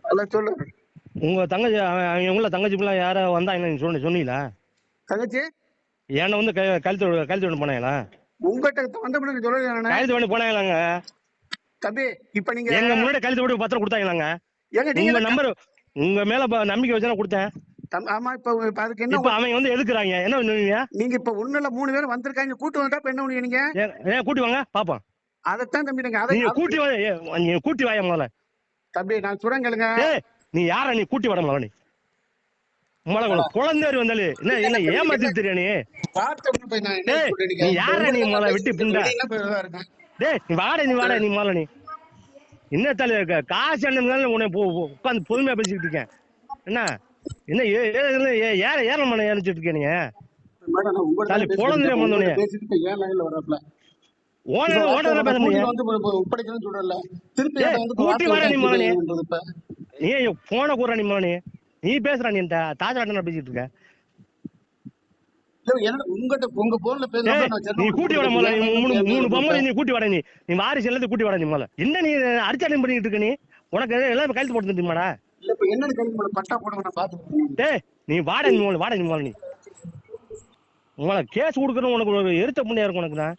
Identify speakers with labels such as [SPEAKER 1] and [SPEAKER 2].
[SPEAKER 1] அதான் சொல்லு.
[SPEAKER 2] உங்க தங்கச்சி அவங்க உள்ள தங்கச்சி பிள்ளை யாரோ வந்தாங்க நீங்க சொன்னீங்களா?
[SPEAKER 1] தங்கச்சி
[SPEAKER 2] ஏன்னா வந்து கழுத்து விட போனாங்களா?
[SPEAKER 1] உங்ககிட்ட வந்த முன்னாடி சொல்லல.
[SPEAKER 2] கழுத்து விட போனாங்களாங்க
[SPEAKER 1] தம்பி இப்ப நீங்க
[SPEAKER 2] எங்க முன்னாடி கழுத்து விட்டு பத்திரம் கொடுத்தாங்களாங்க.
[SPEAKER 1] ஏங்க
[SPEAKER 2] உங்க
[SPEAKER 1] நீங்க
[SPEAKER 2] நம்பர் உங்க மேல நம்பிக்கை வச்சு கொடுத்தேன்.
[SPEAKER 1] ஆமா இப்ப அதுக்கு என்ன
[SPEAKER 2] இப்ப அவங்க வந்து எதுக்குறாங்க என்ன பண்ணுவீங்க
[SPEAKER 1] நீங்க? இப்ப ஒண்ணுல 3 பேர் வந்திருக்காங்க, கூட்டு வந்தா இப்ப என்ன பண்ணுவீங்க நீங்க?
[SPEAKER 2] ஏன் கூட்டி வாங்க பாப்போம்.
[SPEAKER 1] அதைத்தான் தம்பி நீங்க
[SPEAKER 2] நீங்க கூட்டி வாங்க, நீங்க கூட்டி வாய முதல்ல.
[SPEAKER 1] தம்பி நான் சுரங்களுங்க.
[SPEAKER 2] ஏய் நீ யார நீ கூட்டி வர முதல்ல. நீ முதல்ல குழந்தை வந்தாலே என்ன என்ன ஏமாத்தி தெரியா நீ? நீ யார நீ முதல்ல விட்டு புண்டா? டேய் நீ வாடா நீ முதல்ல. நீ என்ன தலை காசு என்ன உன்னை உட்காந்து பொறுமையா பேசிக்கிட்டு இருக்கேன். என்ன என்ன ஏற ஏறமான ஏறிச்சிட்டு இருக்கேன் நீங்க. குழந்தை வந்தோடனே கூட்டி வாடா நீ முதல்ல. நீ போன கூற நீ முதல்ல. நீ பேசுற நீ தாஜா பேசிட்டு இருக்க. நீ கூட்டி வர முதல்ல. 3 பொம்பளை நீ கூட்டி வர. நீ வாரிசு எல்லாத்தையும் கூட்டி வர நீ முதல்ல. என்ன நீ அரிச்சாட்டம் பண்ணிட்டு இருக்க? நீ உனக்கு எல்லாம் கழுத்து போட்டு தந்துட்டீங்கடா. டேய் நீ வாடா நீ முதல்ல. நீ முதல்ல. நீ உங்களை கேஸ் கொடுக்கணும். உனக்கு ஒரு எரிச்ச புண்ணியா இருக்கும் உனக்கு தான்.